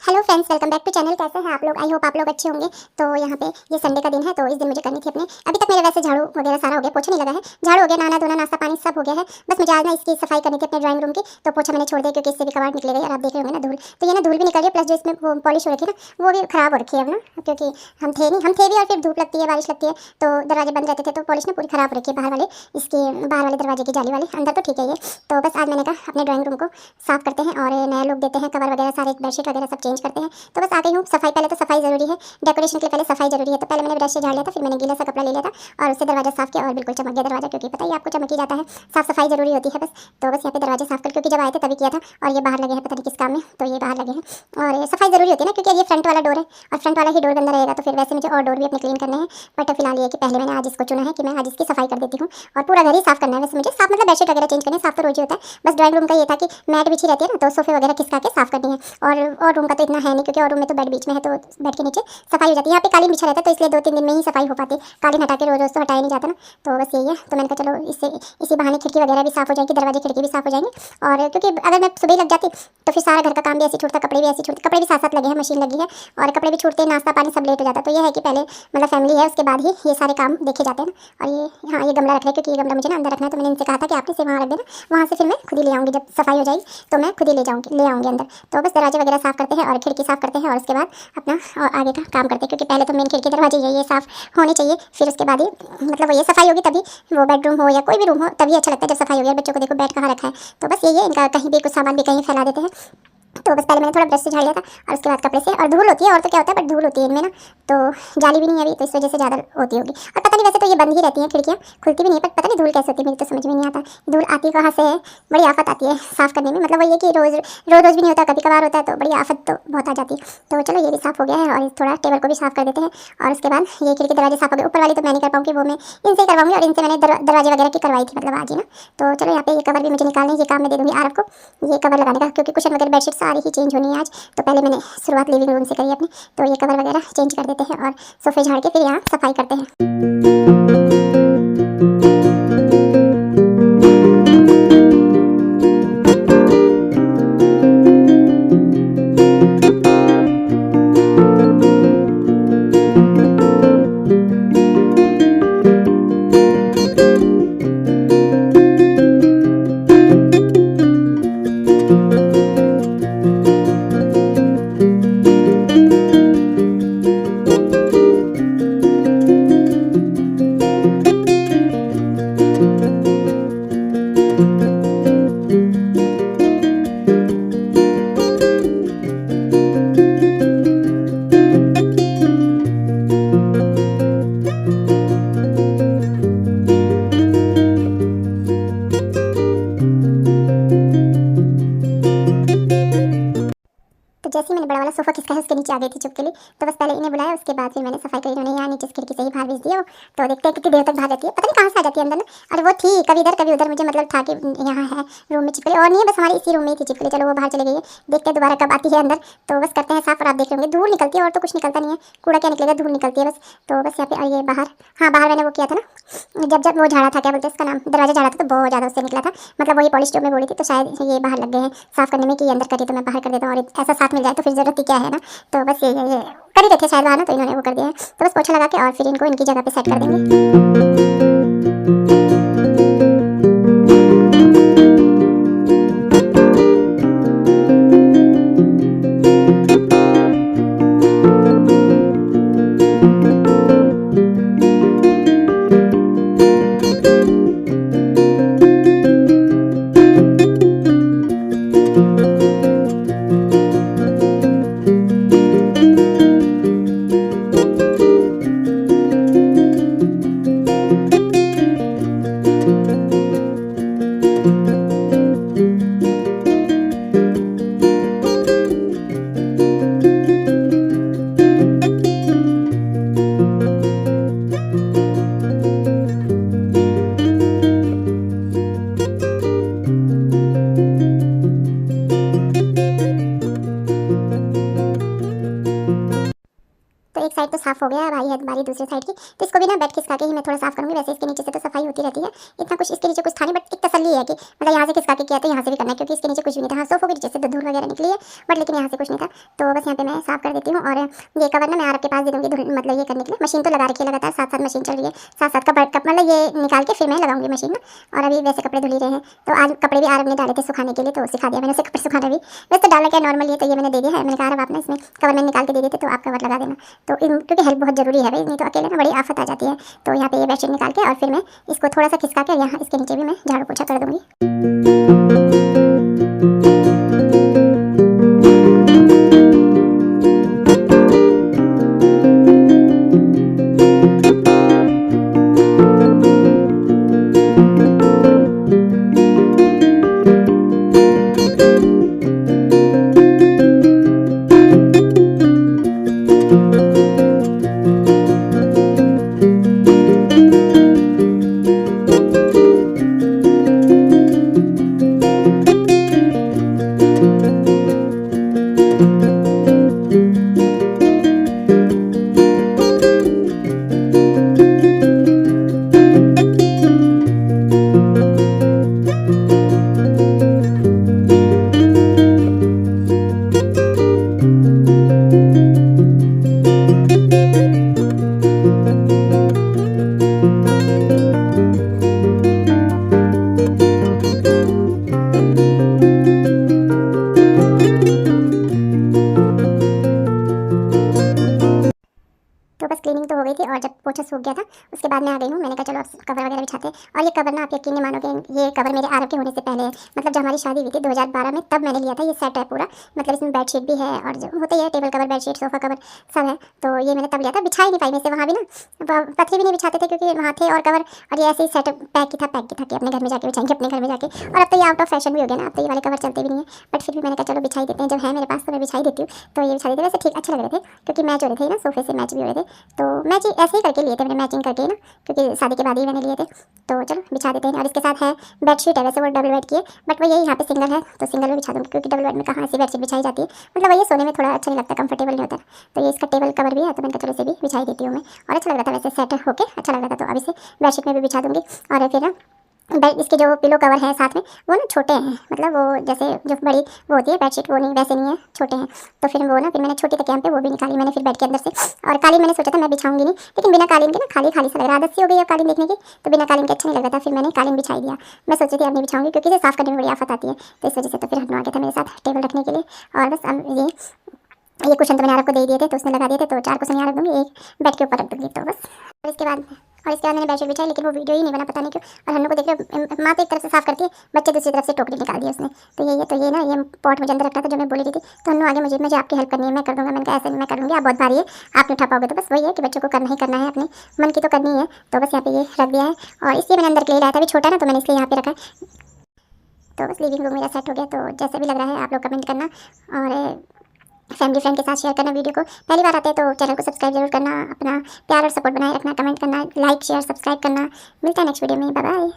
Hello friends, welcome back to channel. कैसे हैं आप लोग? आई होप आप लोग अच्छे होंगे। तो यहाँ पे ये संडे का दिन है, तो इस दिन मुझे करनी थी अपने अभी तक मेरे वैसे झाड़ू वगैरह सारा हो गया, पोछा नहीं लगा है, झाड़ू हो गया, नहाना धोना नाश्ता पानी सब हो गया है। बस मुझे आज ना इसकी सफाई करनी थी अपने ड्राइंग रूम की, तो पोछा मैंने छोड़ दिया क्योंकि इससे भी कबाड़ निकलेगा और आप देख रहे होंगे ना धूल, तो ये ना धूल भी निकल रही है, प्लस जो इसमें पॉलिश हो रखी है ना वो भी खराब हो रखी है अब ना, क्योंकि हम थे भी और फिर धूप लगती है, बारिश लगती है, तो दरवाजे बंद रहते थे तो पॉलिश ना पूरी खराब हो रखी है बाहर वाले, इसके बाहर वाले दरवाजे की जाली वाले, अंदर तो ठीक है ये। तो बस आज मैंने कहा अपने ड्राइंग रूम को साफ करते हैं और नया लुक देते हैं, कवर वगैरह सारे बेडशीट वगैरह सब चेंज करते हैं। तो बस आ गई हूँ। सफाई पहले तो सफाई जरूरी है, डेकोरेशन के लिए पहले सफाई जरूरी है, तो पहले मैंने ब्रश से झाड़ लिया था, फिर मैंने गीला सा कपड़ा ले लिया था और उससे दरवाजा साफ किया और बिल्कुल चमक गया दरवाजा, क्योंकि पता ही आपको चमक ही जाता है, साफ सफाई जरूरी होती है बस। तो बस यहाँ पे दरवाजे साफ कर, क्योंकि जब आए थे तभी किया था और ये बाहर लगे हैं पता नहीं किस काम में, तो ये बाहर लगे हैं और ये सफाई जरूरी होती है ना, क्योंकि ये फ्रंट वाला डोर है और फ्रंट वाला ही डोर गंदा रहेगा, तो फिर वैसे मुझे और डोर भी अपने क्लीन करने हैं। बट फिलहाल ये कि पहले मैंने आज इसको चुना है कि मैं आज इसकी सफाई कर देती हूँ और पूरा घर ही साफ करना है। वैसे मुझे साफ मतलब बेडशीट वगैरह चेंज करनी है, साफ तो रोज ही होता है, बस ड्राइंग रूम का ये था कि मैट बिछी रहती है ना, तो सोफे वगैरह खिसका के साफ करनी है। और रूम का तो इतना है नहीं, क्योंकि और रूम में तो बेड बीच में है, तो बेड के नीचे सफाई हो जाती है। यहाँ पे कालीन बिछा रहता है, तो इसलिए 2-3 दिन में ही सफाई हो पाती है, कालीन हटा के रोज रोज तो हटाया नहीं जाता ना, तो बस यही है। तो मैंने कहा चलो इससे इसी बहाने खिड़की वगैरह भी साफ हो जाएगी, दरवाजे खिड़की भी साफ हो जाएंगे, और क्योंकि अगर मैं सुबह लग जाती तो फिर सारा घर का काम भी ऐसे छूटता, कपड़े भी ऐसे छूटते, कपड़े भी साथ साथ लगे हैं, मशीन लगी है और कपड़े भी छूटते, नाश्ता पानी सब लेट हो जाता। तो ये है कि पहले मतलब फैमिली है, उसके बाद ही ये सारे काम देखे जाते हैं ना। और ये हाँ, ये गमला रख रहा है क्योंकि ये गमला मुझे ना अंदर रखना है, तो मैंने इनसे कहा था कि आपने इसे वहाँ रख देना, वहाँ से फिर मैं खुद ही ले आऊँगी, जब सफाई हो जाएगी तो मैं खुद ही ले आऊँगी अंदर। तो बस दरवाजे वगैरह साफ करते हैं और खिड़की साफ करते हैं और उसके बाद अपना और आगे का काम करते हैं, क्योंकि पहले तो मेन खिड़की दरवाजे ये साफ होने चाहिए, फिर उसके बाद ही मतलब वो ये सफाई होगी, तभी वो बेडरूम हो या कोई भी रूम हो तभी अच्छा लगता है जब सफाई होगी। बच्चों को देखो बेड कहाँ रखा है, तो बस यही है, इनका कहीं भी कुछ सामान भी कहीं फैला देते हैं। तो बस पहले मैंने थोड़ा ब्रश से झाड़ लिया था और उसके बाद कपड़े से, और धूल होती है और तो क्या होता है, बट धूल होती है इनमें ना, तो जाली भी नहीं है अभी, तो इस वजह से ज़्यादा होती होगी। और पता नहीं, वैसे तो ये बंद ही रहती हैं खिड़कियाँ, खुलती भी नहीं है, पर पता नहीं धूल कैसे होती है, मुझे तो समझ में नहीं आता धूल आती कहाँ से है, बड़ी आफत आती है साफ़ करने में। मतलब वही है कि रोज़ रोज़ भी नहीं होता, कभी कभार होता है, तो बड़ी आफत तो बहुत आ जाती है। तो चलो ये भी साफ़ हो गया है और थोड़ा टेबल को भी साफ़ कर देते हैं और उसके बाद ये खिड़की दरवाजे साफ़ हो गए। ऊपर वाली तो मैं नहीं कर पाऊँगी, वो मैं इनसे करवाऊँगी, और इनसे मैंने दरवाजे वगैरह की करवाई थी मतलब आज ही ना। तो चलो यहाँ पे ये कवर भी मुझे निकालने, ये काम मैं दे दूँगी आरव को, ये कवर लगाने का, क्योंकि कुशन वगैरह बेडशीट सारी ही चेंज होनी है आज। तो पहले मैंने शुरुआत लिविंग रूम से करी अपनी, तो ये कवर वगैरह चेंज कर देते हैं और सोफे झाड़ के फिर यहाँ सफाई करते हैं। जैसे ही मैंने बड़ा वाला सोफा खिसका है उसके नीचे आ गई थी चुप के लिए, तो बस पहले इन्हें बुलाया, उसके बाद फिर मैंने सफाई करी। उन्होंने यहाँ नीचे खिड़की से ही बाहर भेज दिया, तो देखते हैं कितनी देर तक बाहर रहती है, पता नहीं कहाँ से आ जाती है अंदर ना। अरे वो थी कभी इधर कभी उधर, मुझे मतलब था कि यहाँ है रूम में चिपकली, और नहीं है बस हमारे इसी रूम में ही थी चिपकली। चलो वो बाहर चले गई है, देखते हैं दोबारा कब आती है अंदर। तो बस करते हैं साफ, और आप देख रहे होंगे धूल निकलती है और तो कुछ निकलता नहीं है, कूड़ा क्या निकलेगा, धूल निकलती है बस। तो बस यहाँ पे, और ये बाहर, हाँ बाहर मैंने वो किया था ना, जब वो झाड़ा था, क्या बोलते हैं इसका नाम, दरवाजा झाड़ा था, तो बहुत ज़्यादा उससे निकला था, मतलब वही पॉलिश जो मैं बोली थी, तो शायद ये बाहर लग गए हैं साफ़ करने में कि अंदर करी, तो मैं बाहर कर देता हूँ, और ऐसा साथ मिल जाए तो फिर ज़रूरत ही क्या है ना। तो बस ये कर ही रखे शायद वहाँ ना, तो इन्होंने वो कर दिया है। तो बस पोछा लगा के और फिर इनको इनकी जगह पे सेट कर देंगे। साइड तो साफ हो गया, अब आई है बारी दूसरी साइड की। तो इसको भी ना बेड खिसका के ही मैं थोड़ा साफ करूँगी। वैसे इसके नीचे से तो सफाई होती रहती है, इतना कुछ इसके नीचे कुछ था नहीं, बट एक तसल्ली है कि मतलब यहाँ से खिसका के किया तो यहाँ से भी करना है, क्योंकि इसके नीचे कुछ भी नहीं था। हाँ, सोफों के नीचे से तो धूल वगैरह निकली है, बट लेकिन यहाँ से कुछ नहीं था। तो बस यहाँ पे मैं साफ कर देती हूँ। और ये कवर ना मैं आपके पास दे दूँगी, मतलब ये करने के लिए। मशीन तो लगा रखी है लगातार, साथ साथ मशीन चल रही है, साथ साथ कप मतलब ये निकाल के फिर मैं लगाऊंगी मशीन ना। और अभी वैसे कपड़े धुल ही रहे हैं, तो आज कपड़े भी आरब ने डाले थे सुखाने के लिए, तो सिखा दिया मैंने उसे कपड़े सुखाना भी। वैसे तो डाला क्या नॉर्मल, ये तो ये मैंने दे दिया है। मैंने कहा अब आप ना इसमें कवर में निकाल के दे देते तो आप कवर लगा देना। तो क्योंकि हेल्प बहुत जरूरी है भाई, नहीं तो अकेले ना बड़ी आफत आ जाती है। तो यहाँ पे ये बेडशीट निकाल के और फिर मैं इसको थोड़ा सा खिसका के यहाँ इसके नीचे भी मैं झाड़ू पोछा कर दूँगी। तो बस क्लीनिंग तो हो गई थी, और जब पोछा सूख गया था उसके बाद मैं आ गई हूँ। मैंने कहा चलो अब कवर वगैरह बिछाते हैं। और ये कवर ना आप यकीन नहीं मानोगे, ये कवर मेरे आरब के होने से पहले, मतलब जब हमारी शादी हुई थी 2012 में, तब मैंने लिया था। ये सेट है पूरा, मतलब इसमें बेडशीट भी है और जो होता ही है table cover, bedsheet, sofa cover सब है। तो ये मैंने तब लिया था। बिछा ही नहीं पाई मैं से वहाँ भी ना, पथरी भी नहीं बिछाते थे क्योंकि वहाँ थे और कवर, और ये ऐसे ही सेट पैक ही था कि अपने घर में जाके बिछाएंगे, अपने घर में जाके। और अब तो ये आउट ऑफ फैशन भी हो गया ना, अब तो ये वाले कवर चलते भी नहीं है, बट फिर भी मैंने कहा चलो बिछाई देते हैं, जब है मेरे पास तो मैं बिछाई देती हूँ। तो ये बिछा देते, वैसे ठीक अच्छे लग रहे थे क्योंकि मैच हो रहे थे ना, सोफे से मैच भी हो रहे थे। तो मैच ऐसे ही करके लिए थे मैंने, मैचिंग करके ना, क्योंकि शादी के बाद ही मैंने लिए थे। तो चलो बिछा देते हैं। और इसके साथ है बेडशीट है, वैसे वो डबल बेड की है, बट वो यही यहाँ पे सिंगल है, तो सिंगल में बिछा दूँगी क्योंकि डबल बेड में कहाँ ऐसी बेडशीट बिछाई जाती है, मतलब वही सोने में थोड़ा अच्छा नहीं लगता, कंफर्टेबल नहीं होता। तो ये इसका टेबल कवर भी है, तो मैंने कहा चलो इसे भी बिछाई देती हूँ मैं। और अच्छा लग रहा था वैसे, सेट होके अच्छा लग रहा था। तो अब इसे बेडशीट में भी बिछा दूँगी। और फिर ना बेड, इसके जो पिलो कवर है साथ में, वो ना छोटे हैं, मतलब वो जैसे जो बड़ी वो होती है बेडशीट, वो नहीं, वैसे नहीं है, छोटे हैं। तो फिर वो ना, फिर मैंने छोटी तकिया पे वो भी निकाली मैंने फिर बेड के अंदर से। और कालीन मैंने सोचा था मैं बिछाऊंगी नहीं, लेकिन बिना कालीन के ना खाली खाली सा लग रहा, आदत सी हो गई अब कालीन देखने की, तो बिना कालीन के अच्छा नहीं लग रहा था। फिर मैंने कालीन बिछाई दिया। मैं सोची थी अब नहीं बिछाऊंगी क्योंकि इसे साफ करने में बड़ी आफत आती है, तो इस वजह से तो फिर हटना आ गया था मेरे साथ टेबल रखने के लिए। और बस अब ये कुशन तो मैंने आरब को दे दिए थे, तो उसने लगा दिए थे, तो 4 कुशन यहाँ रख दूँगी, एक बेड के ऊपर रख दूँगी। तो बस और इसके बाद मैंने बेडशीट बिछाई, लेकिन वो वीडियो ही नहीं बना, पता नहीं क्यों। और हम लोग को देख रहे, माँ तो एक तरफ से साफ करती है, बच्चे दूसरी तरफ से टोकरी निकाल दी उसने। तो ये ना ये पॉट मुझे अंदर रखना था जो मैं बोली रही थी। तो हम आगे मुझे आपकी हेल्प करनी है, मैं कर दूँगा। मैंने कहा ऐसे नहीं मैं कर लूँगी, आप बहुत भारी है, आप नहीं उठा पाओगे। तो बस वही है कि बच्चों को करना ही करना है, अपने मन की तो करनी है। तो बस यहाँ पे ये रख दिया है, और इसलिए मैंने अंदर के लिए लाया था, अभी छोटा ना, तो मैंने इसलिए यहाँ पे रखा है। तो बस लिविंग रूम मेरा सेट हो गया। तो जैसा भी लग रहा है आप लोग कमेंट करना, और फैमिली फ्रेंड के साथ शेयर करना वीडियो को। पहली बार आते हैं तो चैनल को सब्सक्राइब जरूर करना, अपना प्यार और सपोर्ट बनाए रखना, कमेंट करना, लाइक शेयर सब्सक्राइब करना। मिलता है नेक्स्ट वीडियो में, bye bye.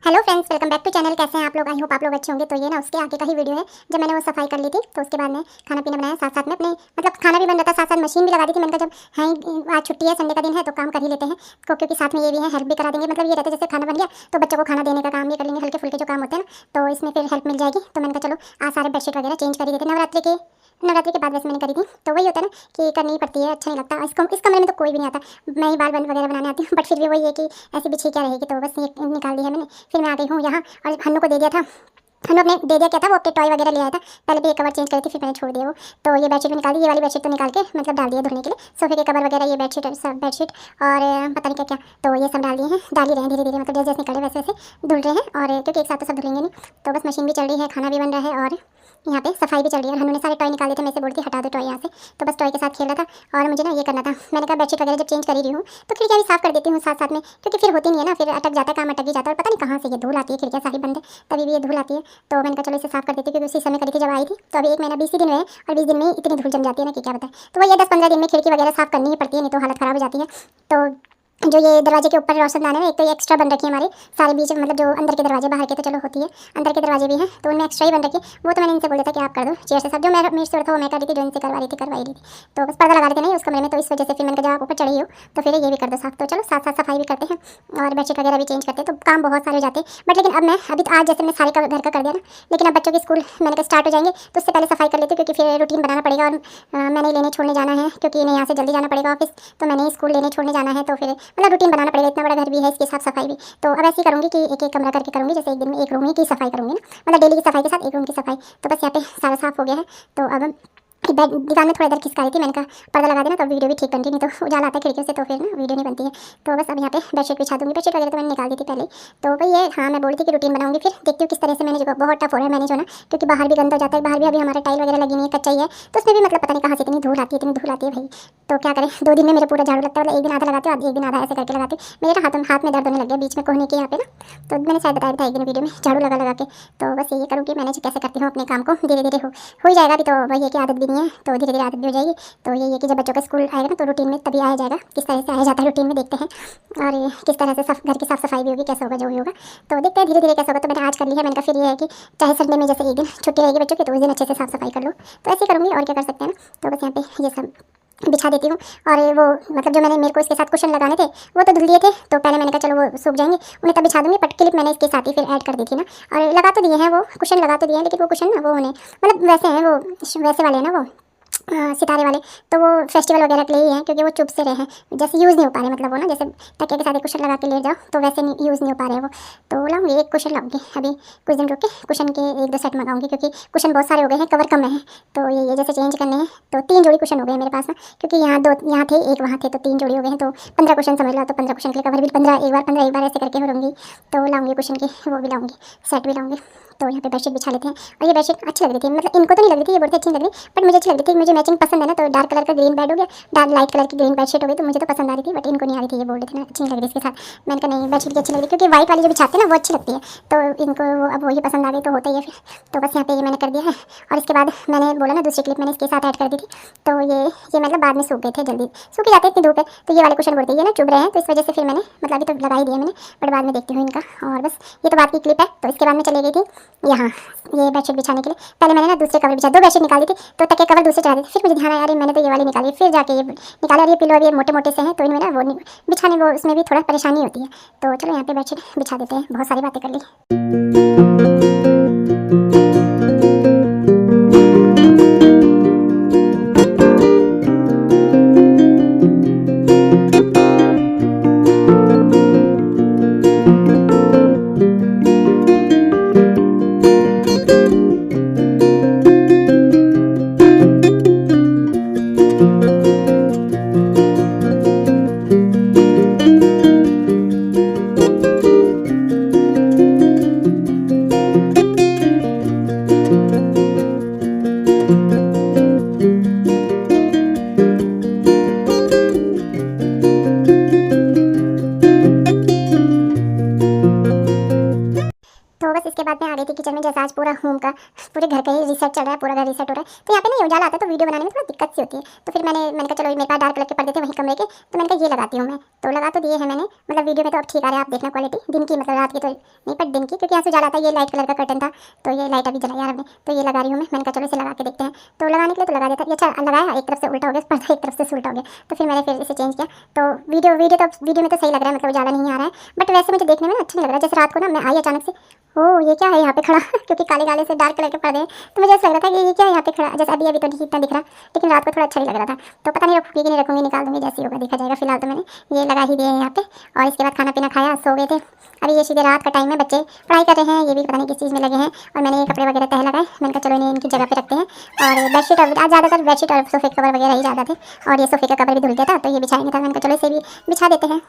Hello friends, welcome back to channel. कैसे हैं आप लोग? आई होप आप लोग अच्छे होंगे। तो ये ना उसके आगे का ही वीडियो है, जब मैंने वो सफाई कर ली थी, तो उसके बाद में खाना पीना बनाया, साथ साथ में अपने मतलब खाना भी बन रहा था, साथ साथ मशीन भी लगा दी थी। मैंने कहा जब है आज छुट्टी है, संडे का दिन है, तो काम कर ही लेते हैं, क्योंकि साथ में ये भी है, हेल्प भी करा देंगे। मतलब ये रहता है जैसे खाना बन गया तो बच्चों को खाना देने का काम भी कर लेंगे, हल्के फुल्के जो काम होते हैं ना, तो इसमें फिर हेल्प मिल जाएगी। तो मैंने कहा चलो आज सारे बेडशीट वगैरह चेंज कर ही देते। नवरात्रि के बाद वैसे मैंने करी थी, तो वही होता है ना कि करनी पड़ती है, अच्छा नहीं लगता। इस कमरे में तो कोई भी नहीं आता, मैं ही बाल बंद वगैरह बनाने आती हूँ, बट फिर भी वही है कि ऐसी बिछी क्या रहेगी। तो बस ये निकाल दी है मैंने। फिर मैं आ गई हूँ यहाँ, और हन्नू को दे दिया था हमने अपने दे दिया क्या था, वो अपने टॉय वगैरह ले आया था। पहले भी एक कवर चेंज करी थी, फिर मैंने छोड़ दिया वो। तो ये बेडशीट भी निकाल दी, ये वाली बेडशीट तो निकाल के मतलब डाल दिया धुलने के लिए। सोफे के कवर वगैरह, ये बेडशीट सब बेडशीट और पता नहीं क्या क्या, तो ये सब डाल दिए हैं, डाल ही रहे हैं धीरे धीरे, मतलब जैसे जैसे निकल रहे वैसे वैसे धुल रहे हैं। और क्योंकि एक साथ तो सब धुलेंगे नहीं, तो बस मशीन भी चल रही है, खाना भी बन रहा है और यहाँ पे सफाई भी चल रही है। उन्होंने सारे टॉय निकाले थे, मैं से बोलती हटा दो टॉय यहाँ से, तो बस टॉय के साथ खेल रहा था। और मुझे ना ये करना था, मैंने कहा बेडशीट वगैरह जब चेंज कर ही रही हूँ तो खिड़कियाँ भी साफ कर देती हूँ साथ साथ में, क्योंकि फिर होती नहीं है ना, फिर अटक जाता है, काम अटक ही जाता है और पता नहीं कहाँ से ये धूल आती है, खिड़कियाँ सारी बंद है तभी भी ये धूल आती है। तो मैंने कहा चलो इसे साफ कर देती हूँ, क्योंकि उसी समय करी थी जब आई थी। तो अभी 1 महीना 20 ही दिन हुए हैं और 20 दिन में इतनी धूल जम जाती है ना कि क्या बताए। तो वो ये 10-15 दिन में खिड़की वगैरह साफ करनी ही पड़ती है, नहीं तो हालत ख़राब हो जाती है। तो जो ये दरवाजे के ऊपर रोशनदान है, एक तो ये एक्स्ट्रा बन रखी है हमारे सारे बीच, मतलब जो अंदर के दरवाजे, बाहर के तो चलो होती है, अंदर के दरवाजे भी हैं तो उनमें एक्स्ट्रा ही बन रखी है। वो तो मैंने इनसे बोला था कि आप कर दो चेयर से सब, जो मेरे से था वो मैं कर रही थी, जो इनसे करवा रही थी। तो बस पर्दा लगा देते नहीं उस कमरे में, तो इस वजह से फिर मैंने कहा जब आप ऊपर चढ़ी हो तो फिर ये भी कर दो साफ। तो चलो साथ साथ सफाई भी करते हैं और बेडशीट वगैरह भी चेंज करते हैं, तो काम बहुत सारे हो जाते हैं। बट लेकिन अब मैं अभी तो आज जैसे मैंने सारे घर का कर दिया ना, लेकिन अब बच्चों के स्कूल मैंने कहा स्टार्ट हो जाएंगे तो उससे पहले सफाई कर लेती हूँ, क्योंकि फिर रूटीन बनाना पड़ेगा। और मैंने लेने छोड़ने जाना है, क्योंकि इन्हें यहाँ से जल्दी जाना पड़ेगा ऑफिस, तो मैंने स्कूल लेने छोड़ने जाना है, तो फिर मतलब रूटीन बनाना पड़ेगा। इतना बड़ा घर भी है, इसकी साफ सफाई भी तो अब ऐसे ही करूँगी कि एक एक कमरा करके करूँगी, जैसे एक दिन में एक रूम ही की सफाई करूँगी ना, मतलब डेली की सफाई के साथ एक रूम की सफाई। तो बस यहाँ पे सारा साफ हो गया है। तो अब दीवार में थोड़ा इधर खिसका रही थी, मैंने कहा पर्दा लगा देना तो वीडियो भी ठीक बनती, नहीं तो उजाला आता है खिड़कियों से तो फिर ना वीडियो नहीं बनती है। तो बस अब यहाँ पे बेडशीट बिछा दूँगी, बेडशीट वगैरह तो मैंने निकाल दी थी पहले। तो भाई ये हाँ मैं बोली थी कि रूटीन बनाऊंगी, फिर देखती हूँ किस तरह से मैंने, जो बहुत टफ हो रहा है मैंने जो ना, क्योंकि बाहर भी गंदा हो जाता है, बाहर भी अभी हमारा टाइल वगैरह लगी नहीं है, कच्चा ही है, तो उसमें भी मतलब पता नहीं कहाँ से इतनी धूल आती है भाई। तो क्या करें, 2 दिन में मेरा पूरा झाड़ू लगता है, मतलब एक दिन आधा लगाते हो, एक दिन आधा ऐसे करके लगाते। मेरे हाथ में दर्द होने लग गया बीच में कोहनी के यहाँ पे ना, तो मैंने शायद बताया था एक दिन वीडियो में, झाड़ू लगा के। तो बस यही करूँगी, मैनेज कैसे करती हूँ अपने काम को, धीरे धीरे हो ही जाएगा। अभी तो वही है कि आदत भी नहीं है, तो धीरे धीरे आदत भी हो जाएगी। तो ये कि जब बच्चों का स्कूल आएगा ना तो रूटीन में तभी आया जाएगा, किस तरह से आया जाता है रूटीन में देखते हैं, और किस तरह से घर की साफ सफाई भी होगी, कैसे होगा जो भी होगा तो देखते हैं धीरे धीरे कैसा होगा। तो मैंने आज कर ली है, मैंने कहा फिर ये है कि चाहे संडे में जैसे एक दिन छुट्टी रहेगी बच्चों की, तो उस दिन अच्छे से साफ सफाई कर लो, तो ऐसे ही करूँगी और क्या कर सकते हैं ना। तो बस यहाँ पे ये सब बिछा देती हूँ। और वो मतलब जो मैंने मेरे को इसके साथ कुशन लगाने थे वो तो धुल दिए थे, तो पहले मैंने कहा चलो वो सूख जाएंगे उन्हें तब बिछा दूँगी, बट क्लिप मैंने इसके साथ ही फिर ऐड कर दी थी ना, और लगा तो दिए हैं, वो कुशन लगा तो दिए हैं, लेकिन वो कुशन ना वो होने मतलब वैसे हैं, वो वैसे वाले हैं ना, वो सितारे वाले, तो वो फेस्टिवल वगैरह के लिए ही हैं, क्योंकि वो चुभ से रहे हैं, जैसे यूज़ नहीं हो पा रहे, मतलब वो ना जैसे तकिए के साथ एक कुशन लगा के ले जाओ तो वैसे नहीं यूज़ नहीं हो पा रहे हैं वो। तो लाऊंगी एक कुशन, लाऊंगी अभी कुछ दिन रुक के कुशन के 1-2 सेट मंगाऊंगी, क्योंकि कुशन बहुत सारे हो गए हैं, कवर कम है। तो ये जैसे चेंज करने हैं तो 3 जोड़ी कुशन हो गए मेरे पास ना, क्योंकि यहाँ 2 यहाँ थे, एक वहाँ थे, तो 3 जोड़ी हो गए हैं, तो 15 कुशन समझ लो। तो 15 कुशन के लिए कवर भी 15 एक बार ऐसे करके भरूँगी। तो लाऊंगी कुशन की वो भी लाऊंगी, सेट भी लाऊंगी। तो यहाँ पे बेडशीट बिछा लेते हैं। और ये बेडशीट अच्छी लग रही थी, मतलब इनको तो नहीं लग रही थी, ये बहुत अच्छी लग रही, बट मुझे अच्छी लग रही थी, मुझे मैचिंग पसंद है ना। तो डार्क कलर का ग्रीन बेड हो गया, डार्क लाइट कलर की ग्रीन बेडशीट हो गई, तो मुझे तो पसंद आ रही थी, बट इनको नहीं आ रही थी, ये बोल रहे थे ना अच्छी नहीं लग रही इसके साथ। मैंने कहा नहीं बेडशीट की अच्छी लग रही, क्योंकि व्हाइट वाली जो बिछाते हैं ना वो अच्छी लगती है, तो इनको अब वही पसंद आ गई, तो होता ही है फिर। तो बस यहाँ पे ये मैंने कर दिया है। और इसके बाद मैंने बोला ना दूसरी क्लिप मैंने इसके साथ ऐड कर दी थी, तो ये मतलब बाद में सूख गए थे, जल्दी सूख जाते इतनी धूप है। तो ये वाले कुशन बोलते हैं ना चुभ रहे हैं, तो इस वजह से फिर मैंने मतलब अभी तो लगा ही दिया मैंने, बट बाद में देखती हूँ इनका। और बस ये तो बात की क्लिप है। तो इसके बाद मैं चली गई थी यहाँ ये बेडशीट बिछाने के लिए। पहले मैंने ना दूसरे कवर बिछा, 2 बेडशीट निकाली थी, तो तकिया कवर दूसरे चढ़ा दी थी, फिर मुझे ध्यान आया अरे मैंने तो ये वाली निकाली, फिर जाके ये निकाला, और ये पिलो ये मोटे मोटे से हैं, तो इनमें ना वो बिछाने वो उसमें भी थोड़ा परेशानी होती है। तो चलो यहाँ पे बेडशीट बिछा देते हैं, बहुत सारी बातें कर ली। तो बस इसके बाद मैं आ गई थी किचन में, जैसा आज पूरा होम का पूरे घर का ही रीसेट चल रहा है, पूरा घर रीसेट हो रहा है। तो यहाँ पे नहीं उजाला आता है, तो वीडियो बनाने में थोड़ा दिक्कत सी होती है। तो फिर मैंने कहा चलो मेरे पास डार्क कलर के पर्दे थे वहीं कमरे के, तो मैंने कहा ये लगाती हूँ मैं। तो लगा तो दिए हैं मैंने, मतलब वीडियो में तो अब ठीक आ रहा है, आप देखना क्वालिटी दिन की, मतलब रात की तो नहीं पर दिन की, क्योंकि यहाँ से उजाला आता है। ये लाइट कलर का कर्टन था, तो ये लाइट अभी जला यार हमने, तो ये लगा रही हूँ मैंने कहा चलो इसे लगा के देखते हैं। तो लगाने के लिए तो लगा देता, ये अच्छा लगाया, एक तरफ से उल्टा हो गया पर्दा, एक तरफ से उल्टा हो गया, तो फिर मैंने फिर इसे चेंज किया। तो वीडियो में तो सही लग रहा है, मतलब उजाला नहीं आ रहा है, बट वैसे मुझे देखने में अच्छा नहीं लग रहा है। जैसे रात को ना मैं आई अचानक से, ओह ये क्या है यहाँ पे खड़ा क्योंकि काले काले से डार्क कलर के पर्दे हैं, तो मुझे ऐसा लग रहा था कि ये क्या है यहाँ पे खड़ा, जैसे अभी तो इतना दिख रहा, लेकिन रात को थोड़ा अच्छा नहीं लग रहा था। तो पता नहीं रखूँगी कि नहीं रखूँगी, निकाल दूँगी, जैसे होगा देखा जाएगा। फिलहाल तो मैंने ये लगा ही दिए हैं यहाँ पे। और इसके बाद खाना पीना खाया, सो गए थे। अभी ये सीधे रात का टाइम है, बच्चे पढ़ाई कर रहे हैं, ये भी पता नहीं किस चीज़ में लगे हैं। और मैंने ये कपड़े वगैरह तह लगाए, मैंने कहा चलो इन्हें इनकी जगह पे रखते हैं। और बेडशीट आज ज़्यादातर बेडशीट और सोफे के कवर वगैरह ही ज़्यादा थे, और ये सोफे का कवर भी धुल गया था, तो ये बिछाएंगे था। मैंने कहा चलो इसे भी बिछा देते हैं।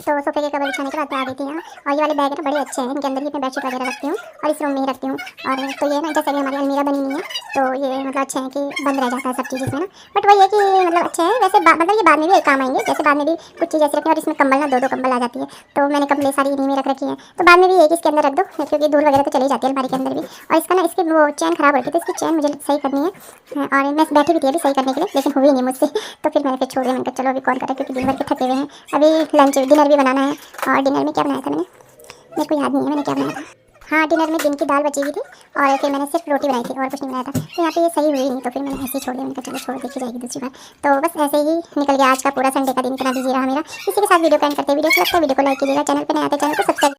तो सोफे के कवर बिछाने के बाद मैं आ गई थी यहाँ। और ये वाले बैग है ना बड़े अच्छे हैं, इनके अंदर ही मैं बेडशीट वगैरह रखती हूँ और इस रूम में ही रखती हूँ। और तो ये ना जैसे कि हमारी अलमीरा बनी हुई है, तो ये मतलब अच्छे हैं कि बंद रह जाता है सब चीज़ इसमें ना। बट वही है कि मतलब अच्छे हैं वैसे, मतलब ये बाद में भी एक काम आएंगे, जैसे बाद में भी कुछ चीज़ ऐसी रखी है। और इसमें कंबल ना दो कंबल आ जाती है, तो मैंने कंबलें सारी इन्हीं में रख रखी है। तो बाद में भी एक इसके अंदर रख दो, क्योंकि धूल वगैरह तो चली जाती है अलमारी के अंदर भी। और इसका ना इसकी वो चैन खराब हो गई, तो इसकी चैन मुझे सही करनी है। और मैं बैठी भी थी अभी सही करने के लिए, लेकिन हुई नहीं मुझसे। तो फिर मैंने छोड़ दिया, मैंने कहा चलो अभी कौन करे, क्योंकि दिन भर के थके हुए हैं। अभी लंच डिनर भी बनाना है। और डिनर में क्या बनाया था मैंने, मेरे को याद नहीं है मैंने क्या बनाया था। हाँ, डिनर में दिन की दाल बची हुई थी, और फिर मैंने सिर्फ रोटी बनाई थी और कुछ नहीं बनाया था। तो यहाँ पे ये सही हुई नहीं, तो फिर मैंने ऐसे ही छोड़ दिया। मैंने कहा चलो छोड़, देखी जाएगी दूसरी बार। तो बस ऐसे ही निकल गया आज का पूरा संडे का दिन, इतना बिजी रहा मेरा। इसी के साथ वीडियो को एंड करते हैं। वीडियो अच्छा लगता है वीडियो को लाइक कीजिएगा, चैनल पर नए आते चैनल को सब्सक्राइब